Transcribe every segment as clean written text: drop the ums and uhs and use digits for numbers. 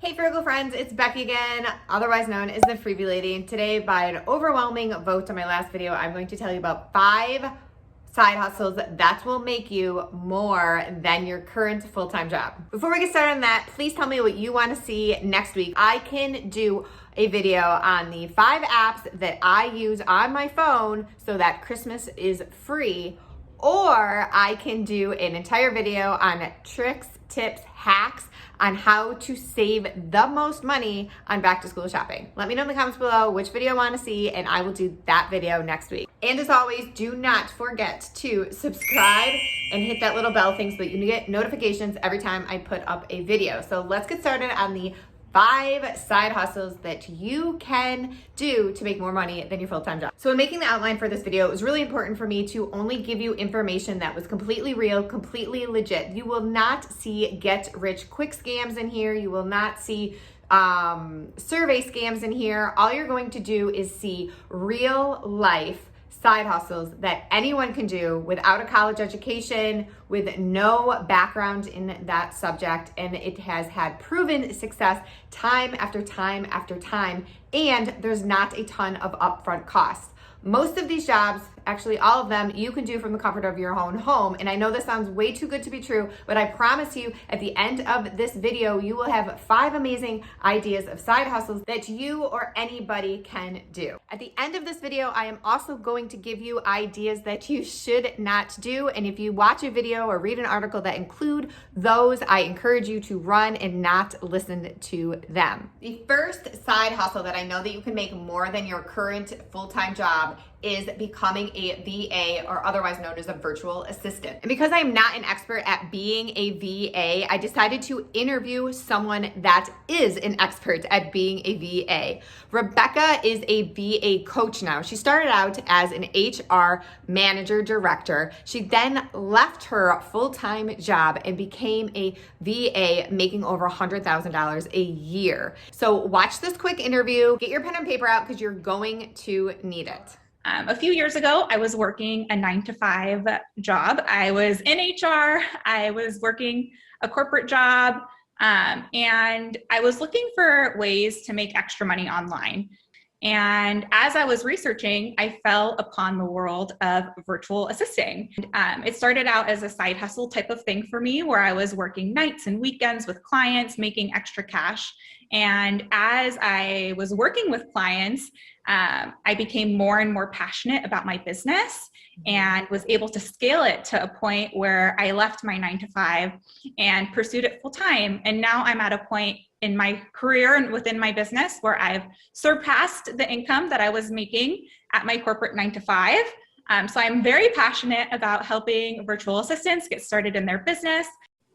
Hey Frugal friends, it's Becky again, otherwise known as the Freebie Lady. And today, by an overwhelming vote on my last video, I'm going to tell you about 5 side hustles that will make you more than your current full-time job. Before we get started on that, please tell me what you want to see next week. I can do a video on the 5 apps that I use on my phone so that Christmas is free, or I can do an entire video on tricks, tips, hacks on how to save the most money on back to school shopping. Let me know in the comments below which video you want to see, and I will do that video next week. And as always, do not forget to subscribe and hit that little bell thing so that you get notifications every time I put up a video. So let's get started on the 5 side hustles that you can do to make more money than your full-time job. So in making the outline for this video, it was really important for me to only give you information that was completely real, completely legit. You will not see get-rich-quick scams in here. You will not see survey scams in here. All you're going to do is see real life side hustles that anyone can do without a college education, with no background in that subject, and it has had proven success time after time after time, and there's not a ton of upfront costs. Most of these jobs, actually all of them, you can do from the comfort of your own home. And I know this sounds way too good to be true, but I promise you at the end of this video, you will have 5 amazing ideas of side hustles that you or anybody can do. At the end of this video, I am also going to give you ideas that you should not do. And if you watch a video or read an article that include those, I encourage you to run and not listen to them. The first side hustle that I know that you can make more than your current full-time job is becoming a VA, or otherwise known as a virtual assistant. And because I'm not an expert at being a VA, I decided to interview someone that is an expert at being a VA. Rebecca is a VA coach now. She started out as an HR manager director. She then left her full-time job and became a VA, making over $100,000 a year. So watch this quick interview, get your pen and paper out because you're going to need it. A few years ago, I was working a 9-to-5 job. I was in HR, I was working a corporate job, and I was looking for ways to make extra money online. And as I was researching, I fell upon the world of virtual assisting. It started out as a side hustle type of thing for me, where I was working nights and weekends with clients, making extra cash. And as I was working with clients, I became more and more passionate about my business and was able to scale it to a point where I left my 9-to-5 and pursued it full time. And now I'm at a point in my career and within my business where I've surpassed the income that I was making at my corporate 9-to-5. So I'm very passionate about helping virtual assistants get started in their business.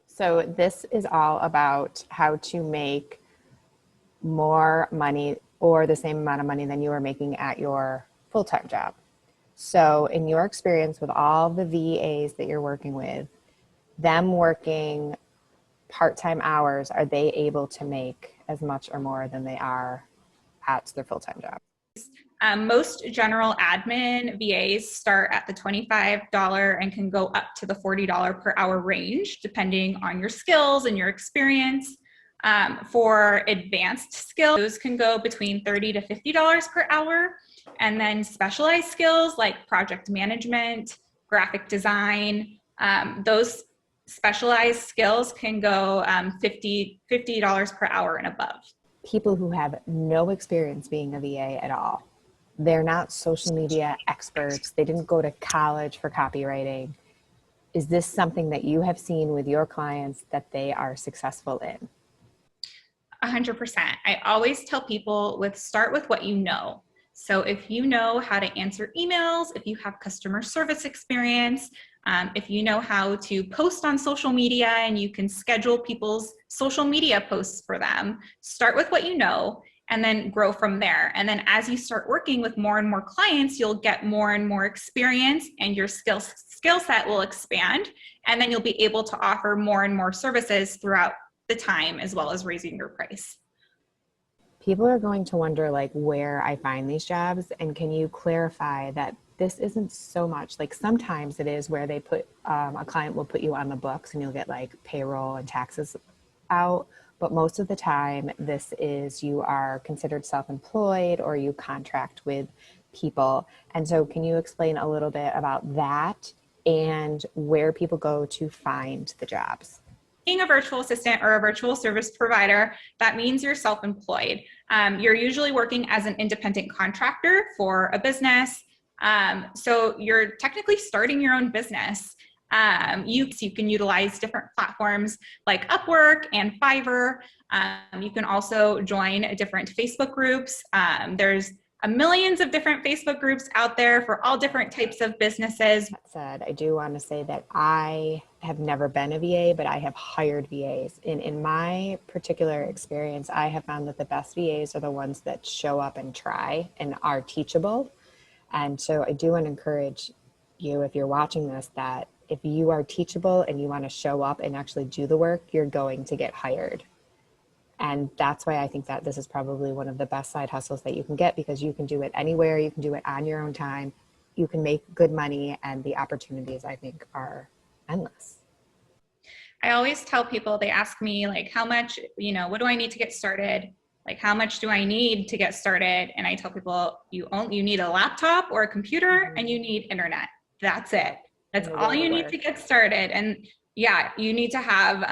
So this is all about how to make more money or the same amount of money than you were making at your full-time job. So in your experience with all the VAs that you're working with, them working part-time hours, are they able to make as much or more than they are at their full-time job? Most general admin VAs start at the $25 and can go up to the $40 per hour range, depending on your skills and your experience. For advanced skills, those can go between $30 to $50 per hour. And then specialized skills like project management, graphic design, those specialized skills can go $50 per hour and above. People who have no experience being a VA at all, they're not social media experts, they didn't go to college for copywriting. Is this something that you have seen with your clients that they are successful in? 100%. I always tell people start with what you know. So if you know how to answer emails, if you have customer service experience, if you know how to post on social media and you can schedule people's social media posts for them, start with what you know and then grow from there. And then as you start working with more and more clients, you'll get more and more experience and your skill set will expand. And then you'll be able to offer more and more services throughout the time, as well as raising your price. People are going to wonder like where I find these jobs, and can you clarify that this isn't so much like sometimes it is where they put a client will put you on the books and you'll get like payroll and taxes out, but most of the time this is you are considered self-employed or you contract with people. And so can you explain a little bit about that and where people go to find the jobs? Being a virtual assistant or a virtual service provider, that means you're self-employed. You're usually working as an independent contractor for a business. So you're technically starting your own business. You can utilize different platforms like Upwork and Fiverr. You can also join different Facebook groups. There's millions of different Facebook groups out there for all different types of businesses. That said, I do want to say that I have never been a VA, but I have hired VAs. In my particular experience, I have found that the best VAs are the ones that show up and try and are teachable. And so I do want to encourage you, if you're watching this, that if you are teachable and you want to show up and actually do the work, you're going to get hired. And that's why I think that this is probably one of the best side hustles that you can get, because you can do it anywhere. You can do it on your own time. You can make good money, and the opportunities, I think, are endless. I always tell people, they ask me like, how much, what do I need to get started? Like, how much do I need to get started? And I tell people, you need a laptop or a computer and you need internet. That's it. That's all you need to get started. And yeah, you need to have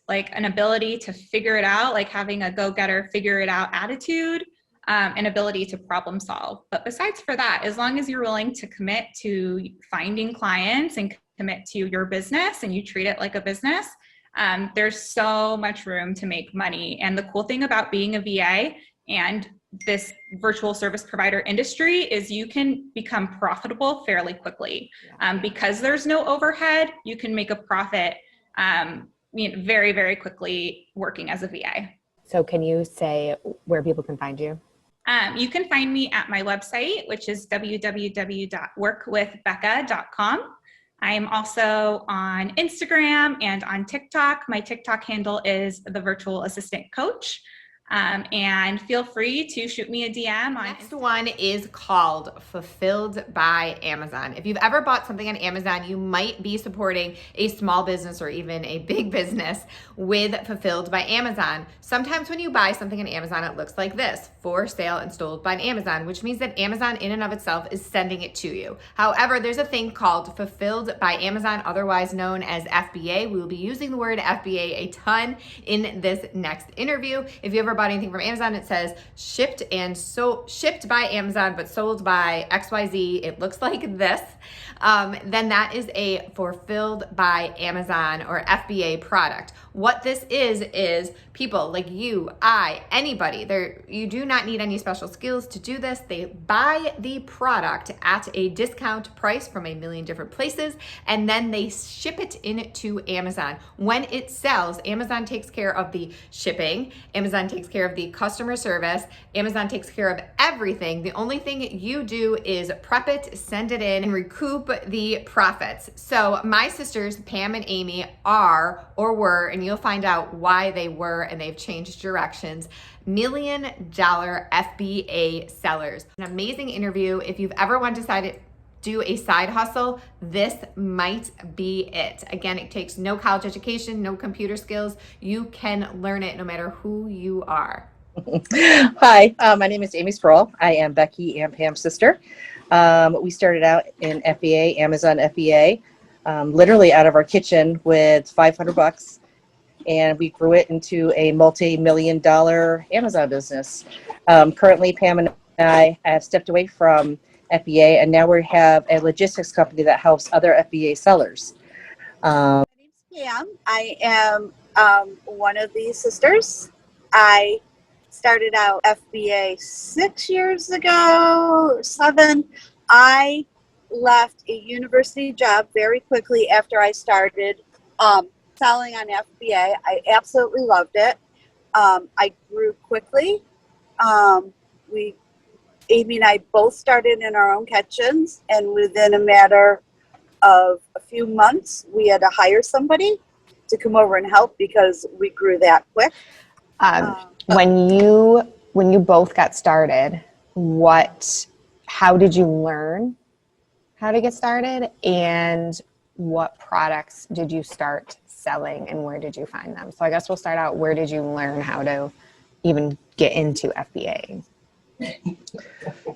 like an ability to figure it out, like having a go-getter, figure it out attitude, an ability to problem solve. But besides for that, as long as you're willing to commit to finding clients and commit to your business and you treat it like a business, there's so much room to make money. And the cool thing about being a VA and this virtual service provider industry is you can become profitable fairly quickly. Because there's no overhead, you can make a profit very, very quickly working as a VA. So can you say where people can find you? You can find me at my website, which is www.workwithbecca.com. I'm also on Instagram and on TikTok. My TikTok handle is the Virtual Assistant Coach. And feel free to shoot me a DM. Next one is called Fulfilled by Amazon. If you've ever bought something on Amazon, you might be supporting a small business or even a big business with Fulfilled by Amazon. Sometimes when you buy something on Amazon, it looks like this: for sale and sold by Amazon, which means that Amazon in and of itself is sending it to you. However, there's a thing called Fulfilled by Amazon, otherwise known as FBA. We will be using the word FBA a ton in this next interview. If you ever bought anything from Amazon, it says shipped by Amazon but sold by XYZ, it looks like this, then that is a Fulfilled by Amazon or FBA product. What this is people like you, anybody, you do not need any special skills to do this. They buy the product at a discount price from a million different places, and then they ship it into Amazon. When it sells, Amazon takes care of the shipping, Amazon takes care of the customer service, Amazon takes care of everything. The only thing you do is prep it, send it in, and recoup the profits. So my sisters, Pam and Amy, are or were, and you'll find out why they were, and they've changed directions, $1 million FBA sellers. An amazing interview. If you've ever wanted to do a side hustle, this might be it. Again, it takes no college education, no computer skills. You can learn it no matter who you are. Hi, my name is Amy Sproul. I am Becky and Pam's sister. We started out in FBA, Amazon FBA, literally out of our kitchen with $500, and we grew it into a multi-million-dollar Amazon business. Currently, Pam and I have stepped away from FBA, and now we have a logistics company that helps other FBA sellers. My name's Pam. I am one of these sisters. I started out FBA 6 years ago, 7. I left a university job very quickly after I started selling on FBA. I absolutely loved it. I grew quickly. Amy and I both started in our own kitchens, and within a matter of a few months, we had to hire somebody to come over and help because we grew that quick. When you both got started, how did you learn how to get started, and what products did you start selling, and where did you find them? So I guess we'll start out, where did you learn how to even get into FBA?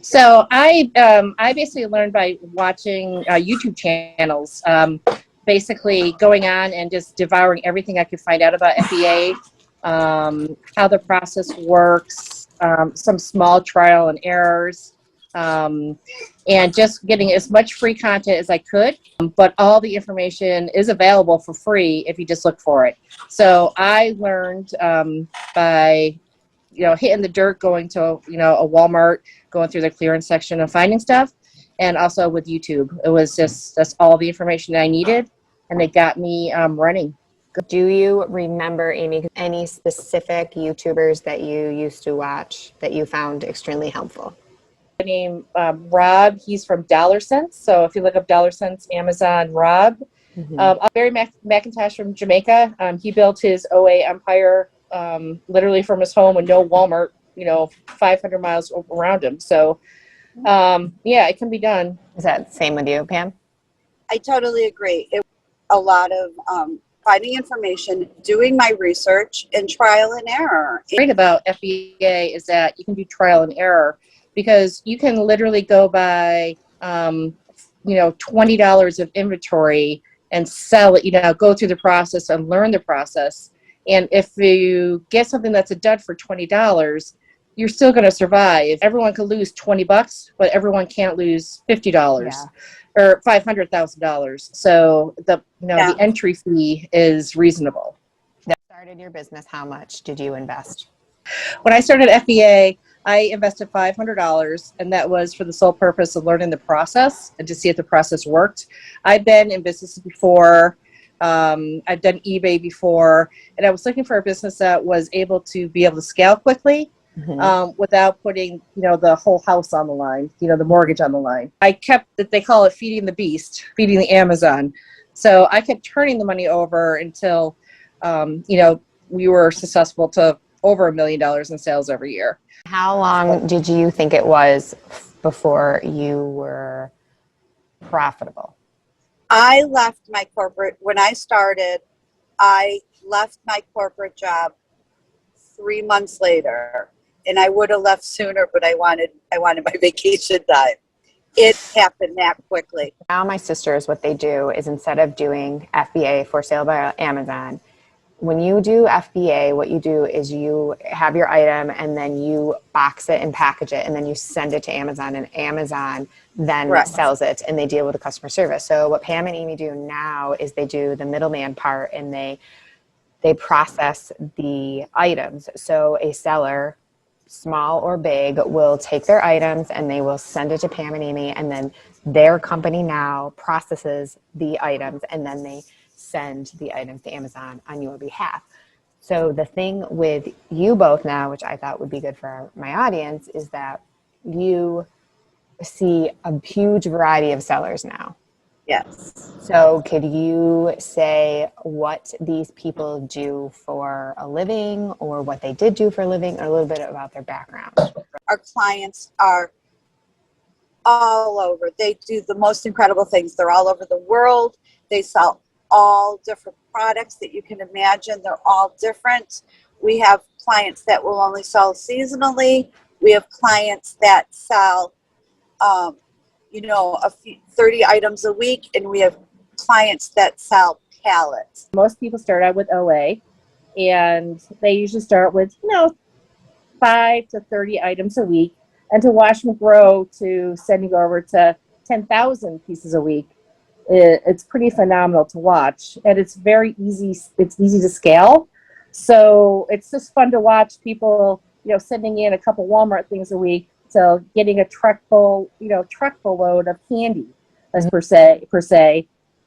So I basically learned by watching YouTube channels, basically going on and just devouring everything I could find out about FBA, how the process works, some small trial and errors, and just getting as much free content as I could. But all the information is available for free if you just look for it. So I learned by hitting the dirt, going to a Walmart, going through the clearance section and finding stuff, and also with YouTube. It was that's all the information I needed, and it got me running. Do you remember, Amy, any specific YouTubers that you used to watch that you found extremely helpful? Name Rob. He's from Dollar Sense. So if you look up Dollar Sense, Amazon, Rob. Barry McIntosh from Jamaica. He built his OA empire literally from his home with no Walmart, 500 miles around him. So yeah, it can be done. Is that the same with you, Pam? I totally agree. It was a lot of finding information, doing my research, and trial and error. Great about FBA is that you can do trial and error, because you can literally go buy $20 of inventory and sell it, go through the process and learn the process. And if you get something that's a dud for $20, you're still going to survive. Everyone can lose $20, but everyone can't lose $50 or $500,000. So the entry fee is reasonable. That started your business. How much did you invest? When I started FBA, I invested $500, and that was for the sole purpose of learning the process and to see if the process worked. I've been in business before. I've done eBay before, and I was looking for a business that was able to scale quickly without putting, the whole house on the line, the mortgage on the line. I kept, they call it feeding the beast, feeding the Amazon. So I kept turning the money over until, we were successful to over $1 million in sales every year. How long did you think it was before you were profitable? I left my corporate, when I started, I left my corporate job 3 months later, and I would have left sooner, but I wanted my vacation time. It happened that quickly. Now my sisters, what they do is, instead of doing FBA, for sale by Amazon, when you do FBA, what you do is you have your item and then you box it and package it, and then you send it to Amazon, and Amazon then sells it, and they deal with the customer service. So what Pam and Amy do now is they do the middleman part, and they process the items. So a seller, small or big, will take their items and they will send it to Pam and Amy, and then their company now processes the items, and then they send the items to Amazon on your behalf. So the thing with you both now, which I thought would be good for my audience, is that you see a huge variety of sellers now. Yes. So could you say what these people do for a living, or what they did do for a living, or a little bit about their background? Our clients are all over. They do the most incredible things. They're all over the world. They sell all different products that you can imagine. They're all different. We have clients that will only sell seasonally. We have clients that sell, 30 items a week, and we have clients that sell pallets. Most people start out with OA, and they usually start with, 5 to 30 items a week, and to watch them grow to sending over to 10,000 pieces a week. It's pretty phenomenal to watch, and it's very easy. It's easy to scale. So it's just fun to watch people, sending in a couple Walmart things a week to getting a truck full load of candy, as per se.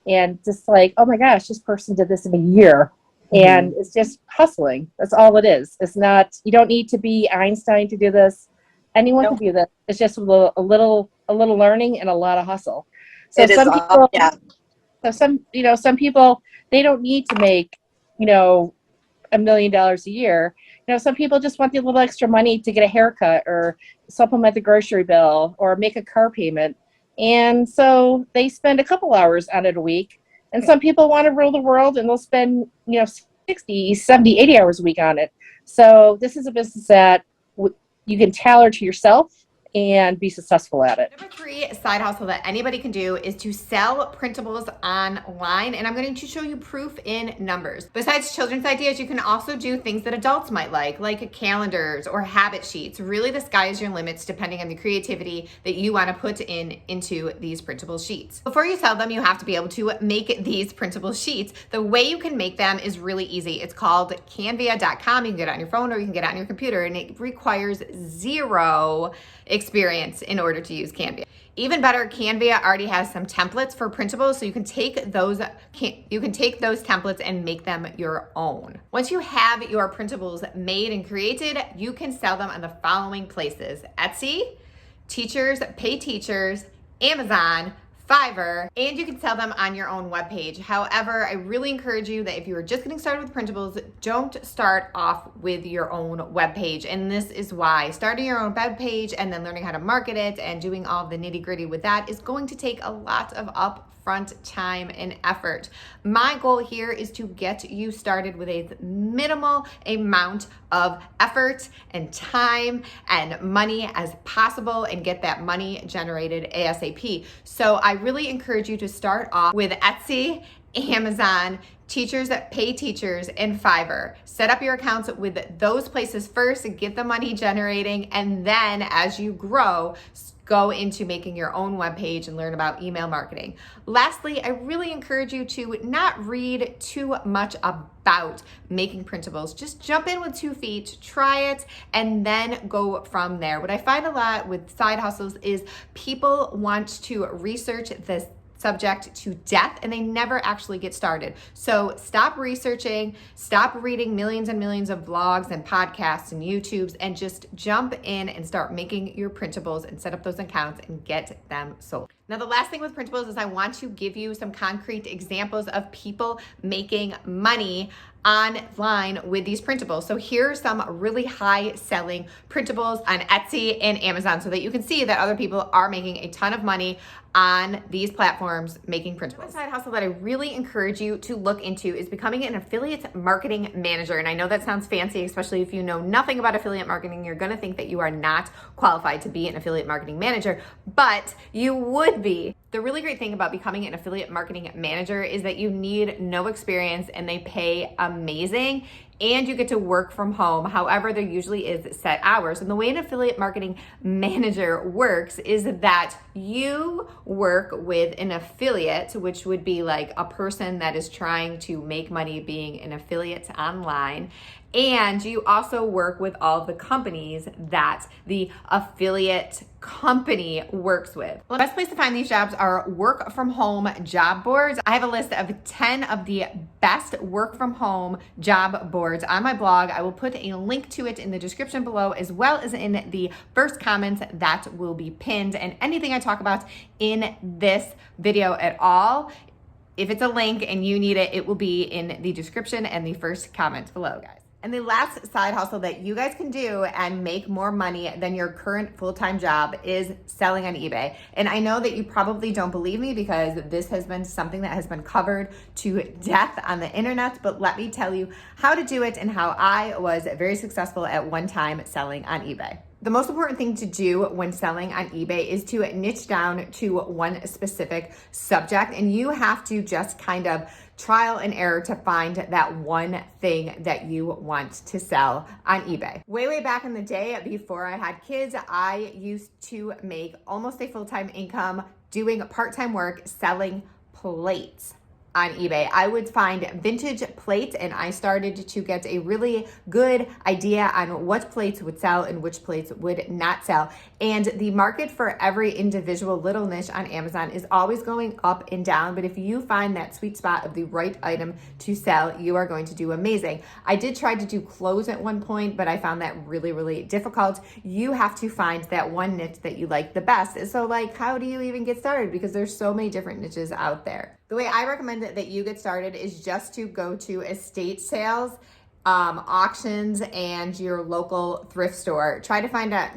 And just like, oh my gosh, this person did this in a year. And it's just hustling. That's all it is. It's not, you don't need to be Einstein to do this. Anyone can do this. It's just a little learning and a lot of hustle. So some people, they don't need to make, $1 million a year. Some people just want the little extra money to get a haircut or supplement the grocery bill or make a car payment. And so they spend a couple hours on it a week, And some people want to rule the world and they'll spend, 60, 70, 80 hours a week on it. So this is a business that you can tailor to yourself and be successful at it. Number 3 side hustle that anybody can do is to sell printables online, and I'm going to show you proof in numbers. Besides children's ideas, you can also do things that adults might like calendars or habit sheets. Really, the sky is your limits depending on the creativity that you want to put into these printable sheets. Before you sell them, you have to be able to make these printable sheets. The way you can make them is really easy. It's called canva.com. You can get it on your phone or you can get it on your computer, and it requires zero experience in order to use Canva. Even better, Canva already has some templates for printables, so you can take those templates and make them your own. Once you have your printables made and created, you can sell them on the following places: Etsy, Teachers Pay Teachers, Amazon, Fiverr, and you can sell them on your own webpage. However, I really encourage you that if you are just getting started with printables, don't start off with your own webpage. And this is why starting your own webpage and then learning how to market it and doing all the nitty-gritty with that is going to take a lot of upfront time and effort. My goal here is to get you started with a minimal amount of effort and time and money as possible and get that money generated ASAP. So I really encourage you to start off with Etsy, Amazon, Teachers Pay Teachers, and Fiverr. Set up your accounts with those places first and get the money generating, and then as you grow, go into making your own webpage and learn about email marketing. Lastly, I really encourage you to not read too much about making printables. Just jump in with 2 feet, try it, and then go from there. What I find a lot with side hustles is people want to research this subject to death and they never actually get started. So stop researching, stop reading millions and millions of blogs and podcasts and YouTubes, and just jump in and start making your printables and set up those accounts and get them sold. Now, the last thing with printables is I want to give you some concrete examples of people making money online with these printables. So here are some really high selling printables on Etsy and Amazon so that you can see that other people are making a ton of money on these platforms making printables. One side hustle that I really encourage you to look into is becoming an affiliate marketing manager. And I know that sounds fancy, especially if you know nothing about affiliate marketing. You're gonna think that you are not qualified to be an affiliate marketing manager, but you would be. The really great thing about becoming an affiliate marketing manager is that you need no experience and they pay amazing, and you get to work from home. However, there usually is set hours. And the way an affiliate marketing manager works is that you work with an affiliate, which would be like a person that is trying to make money being an affiliate online. And you also work with all the companies that the affiliate company works with. Well, the best place to find these jobs are work from home job boards. I have a list of 10 of the best work from home job boards on my blog. I will put a link to it in the description below, as well as in the first comments that will be pinned. And anything I talk about in this video at all, if it's a link and you need it, it will be in the description and the first comment below, guys. And the last side hustle that you guys can do and make more money than your current full-time job is selling on eBay. And I know that you probably don't believe me because this has been something that has been covered to death on the internet, but let me tell you how to do it and how I was very successful at one time selling on eBay. The most important thing to do when selling on eBay is to niche down to one specific subject, and you have to just kind of trial and error to find that one thing that you want to sell on eBay. Way back in the day, before I had kids, I used to make almost a full-time income doing part-time work selling plates on eBay. I would find vintage plates, and I started to get a really good idea on what plates would sell and which plates would not sell. And the market for every individual little niche on Amazon is always going up and down, but if you find that sweet spot of the right item to sell, you are going to do amazing. I did try to do clothes at one point, but I found that really difficult. You have to find that one niche that you like the best. So like, how do you even get started? Because there's so many different niches out there. The way I recommend that you get started is just to go to estate sales, auctions, and your local thrift store. Try to find out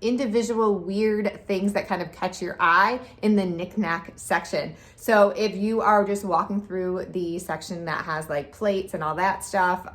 individual weird things that kind of catch your eye in the knick-knack section. So if you are just walking through the section that has like plates and all that stuff,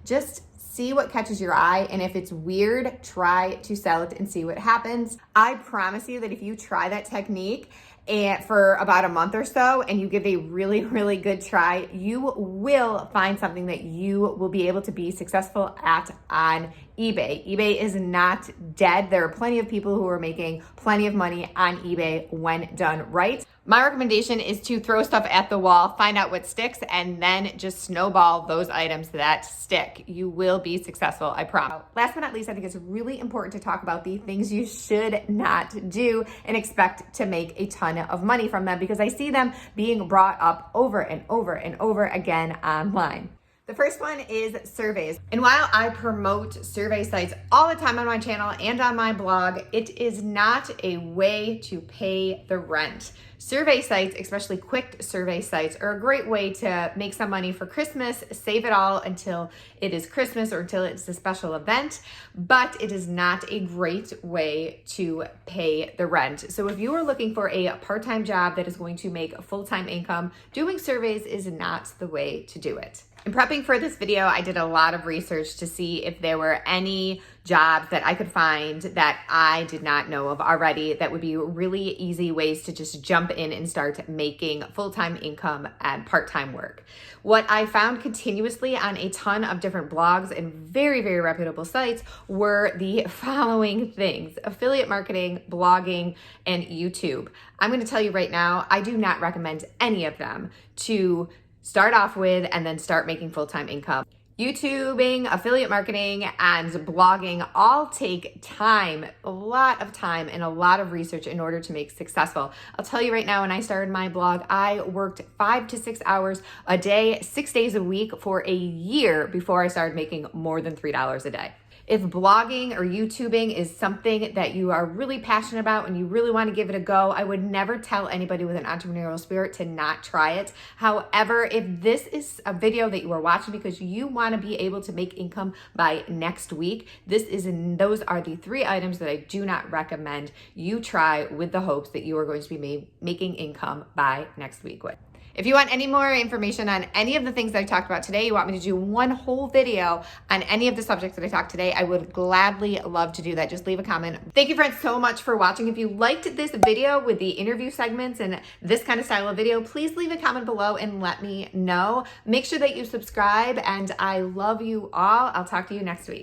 just see what catches your eye, and if it's weird, try to sell it and see what happens. I promise you that if you try that technique and for about a month or so and you give a really, really good try, you will find something that you will be able to be successful at on eBay. eBay is not dead. There are plenty of people who are making plenty of money on eBay when done right. My recommendation is to throw stuff at the wall, find out what sticks, and then just snowball those items that stick. You will be successful, I promise. Last but not least, I think it's really important to talk about the things you should not do and expect to make a ton of money from them, because I see them being brought up over and over and over again online. The first one is surveys. And while I promote survey sites all the time on my channel and on my blog, it is not a way to pay the rent. Survey sites, especially quick survey sites, are a great way to make some money for Christmas, save it all until it is Christmas or until it's a special event, but it is not a great way to pay the rent. So if you are looking for a part-time job that is going to make full-time income, doing surveys is not the way to do it. In prepping for this video, I did a lot of research to see if there were any jobs that I could find that I did not know of already that would be really easy ways to just jump in and start making full-time income and part-time work. What I found continuously on a ton of different blogs and very, very reputable sites were the following things: affiliate marketing, blogging, and YouTube. I'm going to tell you right now, I do not recommend any of them to start off with and then start making full-time income. YouTubing, affiliate marketing, and blogging all take time, a lot of time and a lot of research in order to make successful. I'll tell you right now, when I started my blog, I worked 5 to 6 hours a day, 6 days a week for a year before I started making more than $3 a day. If blogging or YouTubing is something that you are really passionate about and you really want to give it a go, I would never tell anybody with an entrepreneurial spirit to not try it. However, if this is a video that you are watching because you want to be able to make income by next week, those are the 3 items that I do not recommend you try with the hopes that you are going to be making income by next week with. If you want any more information on any of the things that I talked about today, you want me to do one whole video on any of the subjects that I talked today, I would gladly love to do that. Just leave a comment. Thank you, friends, so much for watching. If you liked this video with the interview segments and this kind of style of video, please leave a comment below and let me know. Make sure that you subscribe, and I love you all. I'll talk to you next week.